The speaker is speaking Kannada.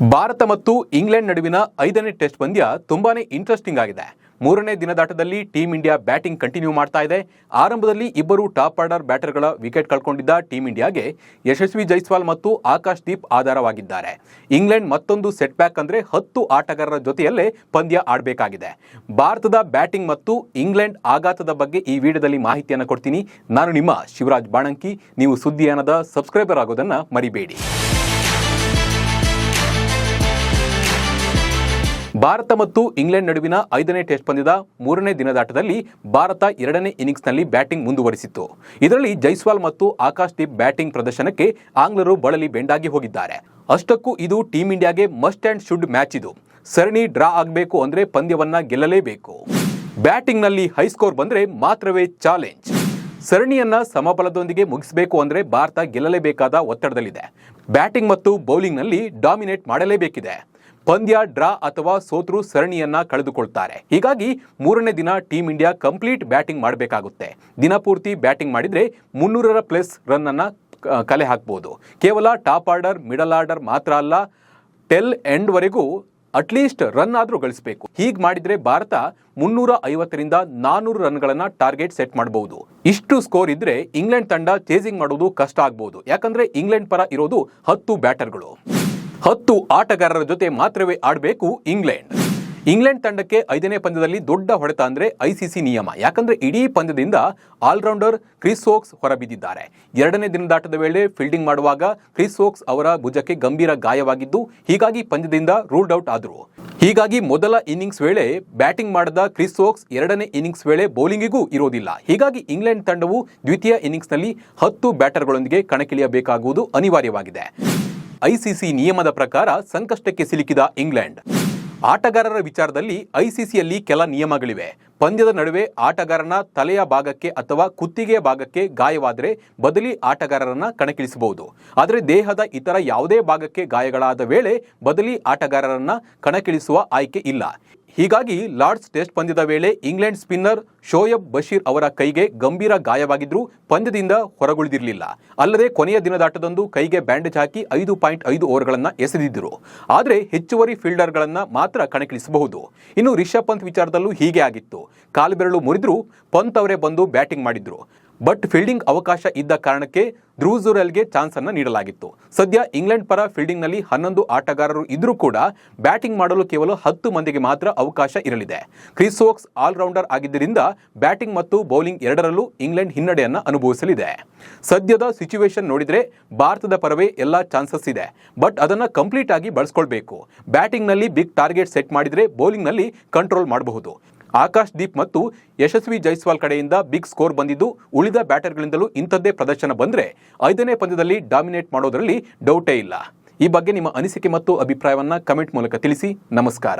ಭಾರತ ಮತ್ತು ಇಂಗ್ಲೆಂಡ್ ನಡುವಿನ 5ನೇ ಟೆಸ್ಟ್ ಪಂದ್ಯ ತುಂಬಾನೇ ಇಂಟ್ರೆಸ್ಟಿಂಗ್ ಆಗಿದೆ. 3ನೇ ದಿನದಾಟದಲ್ಲಿ ಟೀಂ ಇಂಡಿಯಾ ಬ್ಯಾಟಿಂಗ್ ಕಂಟಿನ್ಯೂ ಮಾಡ್ತಾ ಇದೆ. ಆರಂಭದಲ್ಲಿ ಇಬ್ಬರು ಟಾಪ್ ಆರ್ಡರ್ ಬ್ಯಾಟರ್ಗಳ ವಿಕೆಟ್ ಕಳ್ಕೊಂಡಿದ್ದ ಟೀಂ ಇಂಡಿಯಾಗೆ ಯಶಸ್ವಿ ಜೈಸ್ವಾಲ್ ಮತ್ತು ಆಕಾಶ್ ದೀಪ್ ಆಧಾರವಾಗಿದ್ದಾರೆ. ಇಂಗ್ಲೆಂಡ್ ಮತ್ತೊಂದು ಸೆಟ್ ಬ್ಯಾಕ್ ಅಂದ್ರೆ 10 ಆಟಗಾರರ ಜೊತೆಯಲ್ಲೇ ಪಂದ್ಯ ಆಡಬೇಕಾಗಿದೆ. ಭಾರತದ ಬ್ಯಾಟಿಂಗ್ ಮತ್ತು ಇಂಗ್ಲೆಂಡ್ ಆಘಾತದ ಬಗ್ಗೆ ಈ ವಿಡಿಯೋದಲ್ಲಿ ಮಾಹಿತಿಯನ್ನು ಕೊಡ್ತೀನಿ. ನಾನು ನಿಮ್ಮ ಶಿವರಾಜ್ ಬಾಣಂಕಿ. ನೀವು ಸುದ್ದಿಯಾನದ ಸಬ್ಸ್ಕ್ರೈಬರ್ ಆಗೋದನ್ನ ಮರಿಬೇಡಿ. ಭಾರತ ಮತ್ತು ಇಂಗ್ಲೆಂಡ್ ನಡುವಿನ 5ನೇ ಟೆಸ್ಟ್ ಪಂದ್ಯದ 3ನೇ ದಿನದಾಟದಲ್ಲಿ ಭಾರತ 2ನೇ ಇನ್ನಿಂಗ್ಸ್ನಲ್ಲಿ ಬ್ಯಾಟಿಂಗ್ ಮುಂದುವರಿಸಿತ್ತು. ಇದರಲ್ಲಿ ಜೈಸ್ವಾಲ್ ಮತ್ತು ಆಕಾಶ್ ದೀಪ್ ಬ್ಯಾಟಿಂಗ್ ಪ್ರದರ್ಶನಕ್ಕೆ ಆಂಗ್ಲರು ಬಳಲಿ ಬೆಂಡಾಗಿ ಹೋಗಿದ್ದಾರೆ. ಅಷ್ಟಕ್ಕೂ ಇದು ಟೀಂ ಇಂಡಿಯಾಗೆ ಮಸ್ಟ್ ಅಂಡ್ ಶುಡ್ ಮ್ಯಾಚ್. ಇದು ಸರಣಿ ಡ್ರಾ ಆಗಬೇಕು ಅಂದ್ರೆ ಪಂದ್ಯವನ್ನ ಗೆಲ್ಲಲೇಬೇಕು. ಬ್ಯಾಟಿಂಗ್ನಲ್ಲಿ ಹೈಸ್ಕೋರ್ ಬಂದ್ರೆ ಮಾತ್ರವೇ ಚಾಲೆಂಜ್. ಸರಣಿಯನ್ನ ಸಮಬಲದೊಂದಿಗೆ ಮುಗಿಸಬೇಕು ಅಂದ್ರೆ ಭಾರತ ಗೆಲ್ಲಲೇಬೇಕಾದ ಒತ್ತಡದಲ್ಲಿದೆ. ಬ್ಯಾಟಿಂಗ್ ಮತ್ತು ಬೌಲಿಂಗ್ನಲ್ಲಿ ಡಾಮಿನೇಟ್ ಮಾಡಲೇಬೇಕಿದೆ. ಪಂದ್ಯ ಡ್ರಾ ಅಥವಾ ಸೋತ್ರು ಸರಣಿಯನ್ನ ಕಳೆದುಕೊಳ್ತಾರೆ. ಹೀಗಾಗಿ 3ನೇ ದಿನ ಟೀಂ ಇಂಡಿಯಾ ಕಂಪ್ಲೀಟ್ ಬ್ಯಾಟಿಂಗ್ ಮಾಡಬೇಕಾಗುತ್ತೆ. ದಿನಪೂರ್ತಿ ಬ್ಯಾಟಿಂಗ್ ಮಾಡಿದ್ರೆ 300 ಪ್ಲಸ್ ರನ್ ಅನ್ನ ಕಲೆ ಹಾಕಬಹುದು. ಕೇವಲ ಟಾಪ್ ಆರ್ಡರ್, ಮಿಡಲ್ ಆರ್ಡರ್ ಮಾತ್ರ ಅಲ್ಲ, ಟೆಲ್ ಎಂಡ್ ವರೆಗೂ ಅಟ್ಲೀಸ್ಟ್ ರನ್ ಆದ್ರೂ ಗಳಿಸಬೇಕು. ಹೀಗೆ ಮಾಡಿದ್ರೆ ಭಾರತ 350ರಿಂದ 400 ರನ್ಗಳನ್ನ ಟಾರ್ಗೆಟ್ ಸೆಟ್ ಮಾಡಬಹುದು. ಇಷ್ಟು ಸ್ಕೋರ್ ಇದ್ರೆ ಇಂಗ್ಲೆಂಡ್ ತಂಡ ಚೇಸಿಂಗ್ ಮಾಡೋದು ಕಷ್ಟ ಆಗಬಹುದು. ಯಾಕಂದ್ರೆ ಇಂಗ್ಲೆಂಡ್ ಪರ ಇರೋದು 10 ಬ್ಯಾಟರ್ಗಳು. 10 ಆಟಗಾರರ ಜೊತೆ ಮಾತ್ರವೇ ಆಡಬೇಕು ಇಂಗ್ಲೆಂಡ್ ತಂಡಕ್ಕೆ 5ನೇ ಪಂದ್ಯದಲ್ಲಿ ದೊಡ್ಡ ಹೊಡೆತ ಅಂದ್ರೆ ಐಸಿಸಿ ನಿಯಮ. ಯಾಕಂದ್ರೆ ಇಡೀ ಪಂದ್ಯದಿಂದ ಆಲ್ರೌಂಡರ್ ಕ್ರಿಸ್ ವೋಕ್ಸ್ ಹೊರಬಿದ್ದಿದ್ದಾರೆ. 2ನೇ ದಿನದಾಟದ ವೇಳೆ ಫೀಲ್ಡಿಂಗ್ ಮಾಡುವಾಗ ಕ್ರಿಸ್ ವೋಕ್ಸ್ ಅವರ ಭುಜಕ್ಕೆ ಗಂಭೀರ ಗಾಯವಾಗಿದ್ದು, ಹೀಗಾಗಿ ಪಂದ್ಯದಿಂದ ರೂಲ್ಡ್ ಔಟ್ ಆದರು. ಹೀಗಾಗಿ ಮೊದಲ ಇನ್ನಿಂಗ್ಸ್ ವೇಳೆ ಬ್ಯಾಟಿಂಗ್ ಮಾಡಿದ ಕ್ರಿಸ್ ವೋಕ್ಸ್ 2ನೇ ಇನ್ನಿಂಗ್ಸ್ ವೇಳೆ ಬೌಲಿಂಗಿಗೂ ಇರೋದಿಲ್ಲ. ಹೀಗಾಗಿ ಇಂಗ್ಲೆಂಡ್ ತಂಡವು ದ್ವಿತೀಯ ಇನ್ನಿಂಗ್ಸ್ನಲ್ಲಿ 10 ಬ್ಯಾಟರ್ಗಳೊಂದಿಗೆ ಕಣಕ್ಕಿಳಿಯಬೇಕಾಗುವುದು ಅನಿವಾರ್ಯವಾಗಿದೆ. ಐಸಿಸಿ ನಿಯಮದ ಪ್ರಕಾರ ಸಂಕಷ್ಟಕ್ಕೆ ಸಿಲುಕಿದ ಇಂಗ್ಲೆಂಡ್. ಆಟಗಾರರ ವಿಚಾರದಲ್ಲಿ ಐಸಿಸಿಯಲ್ಲಿ ಕೆಲ ನಿಯಮಗಳಿವೆ. ಪಂದ್ಯದ ನಡುವೆ ಆಟಗಾರನ ತಲೆಯ ಭಾಗಕ್ಕೆ ಅಥವಾ ಕುತ್ತಿಗೆಯ ಭಾಗಕ್ಕೆ ಗಾಯವಾದರೆ ಬದಲಿ ಆಟಗಾರರನ್ನ ಕಣಕ್ಕಿಳಿಸಬಹುದು. ಆದರೆ ದೇಹದ ಇತರ ಯಾವುದೇ ಭಾಗಕ್ಕೆ ಗಾಯಗಳಾದ ವೇಳೆ ಬದಲಿ ಆಟಗಾರರನ್ನ ಕಣಕ್ಕಿಳಿಸುವ ಆಯ್ಕೆ ಇಲ್ಲ. ಹೀಗಾಗಿ ಲಾರ್ಡ್ಸ್ ಟೆಸ್ಟ್ ಪಂದ್ಯದ ವೇಳೆ ಇಂಗ್ಲೆಂಡ್ ಸ್ಪಿನ್ನರ್ ಶೋಯಬ್ ಬಶೀರ್ ಅವರ ಕೈಗೆ ಗಂಭೀರ ಗಾಯವಾಗಿದ್ರೂ ಪಂದ್ಯದಿಂದ ಹೊರಗುಳಿದಿರಲಿಲ್ಲ. ಅಲ್ಲದೆ ಕೊನೆಯ ದಿನದಾಟದಂದು ಕೈಗೆ ಬ್ಯಾಂಡೇಜ್ ಹಾಕಿ 5.5 ಓವರ್ಗಳನ್ನು ಎಸೆದಿದ್ದರು. ಆದರೆ ಹೆಚ್ಚುವರಿ ಫೀಲ್ಡರ್ಗಳನ್ನ ಮಾತ್ರ ಕಣಕ್ಕಿಳಿಸಬಹುದು. ಇನ್ನು ರಿಷಬ್ ಪಂತ್ ವಿಚಾರದಲ್ಲೂ ಹೀಗೆ ಆಗಿತ್ತು. ಕಾಲುಬೆರಳು ಮುರಿದ್ರೂ ಪಂತ್ ಅವರೇ ಬಂದು ಬ್ಯಾಟಿಂಗ್ ಮಾಡಿದ್ರು. ಬಟ್ ಫೀಲ್ಡಿಂಗ್ ಅವಕಾಶ ಇದ್ದ ಕಾರಣಕ್ಕೆ ಧ್ರುವ್ ಜುರೆಲ್ಗೆ ಚಾನ್ಸ್ ಅನ್ನು ನೀಡಲಾಗಿತ್ತು. ಸದ್ಯ ಇಂಗ್ಲೆಂಡ್ ಪರ ಫೀಲ್ಡಿಂಗ್ ನಲ್ಲಿ 11 ಆಟಗಾರರು ಇದ್ರೂ ಕೂಡ ಬ್ಯಾಟಿಂಗ್ ಮಾಡಲು ಕೇವಲ 10 ಮಂದಿಗೆ ಮಾತ್ರ ಅವಕಾಶ ಇರಲಿದೆ. ಕ್ರಿಸ್ ವೋಕ್ಸ್ ಆಲ್ರೌಂಡರ್ ಆಗಿದ್ದರಿಂದ ಬ್ಯಾಟಿಂಗ್ ಮತ್ತು ಬೌಲಿಂಗ್ ಎರಡರಲ್ಲೂ ಇಂಗ್ಲೆಂಡ್ ಹಿನ್ನಡೆಯನ್ನ ಅನುಭವಿಸಲಿದೆ. ಸದ್ಯದ ಸಿಚುವೇಶನ್ ನೋಡಿದ್ರೆ ಭಾರತದ ಪರವೇ ಎಲ್ಲಾ ಚಾನ್ಸಸ್ ಇದೆ. ಬಟ್ ಅದನ್ನ ಕಂಪ್ಲೀಟ್ ಆಗಿ ಬಳಸ್ಕೊಳ್ಬೇಕು. ಬ್ಯಾಟಿಂಗ್ ನಲ್ಲಿ ಬಿಗ್ ಟಾರ್ಗೆಟ್ ಸೆಟ್ ಮಾಡಿದ್ರೆ ಬೌಲಿಂಗ್ ನಲ್ಲಿ ಕಂಟ್ರೋಲ್ ಮಾಡಬಹುದು. ಆಕಾಶ್ ದೀಪ್ ಮತ್ತು ಯಶಸ್ವಿ ಜೈಸ್ವಾಲ್ ಕಡೆಯಿಂದ ಬಿಗ್ ಸ್ಕೋರ್ ಬಂದಿದ್ದು, ಉಳಿದ ಬ್ಯಾಟರ್ಗಳಿಂದಲೂ ಇಂಥದ್ದೇ ಪ್ರದರ್ಶನ ಬಂದ್ರೆ 5ನೇ ಪಂದ್ಯದಲ್ಲಿ ಡಾಮಿನೇಟ್ ಮಾಡೋದರಲ್ಲಿ ಡೌಟೇ ಇಲ್ಲ. ಈ ಬಗ್ಗೆ ನಿಮ್ಮ ಅನಿಸಿಕೆ ಮತ್ತು ಅಭಿಪ್ರಾಯವನ್ನ ಕಮೆಂಟ್ ಮೂಲಕ ತಿಳಿಸಿ. ನಮಸ್ಕಾರ.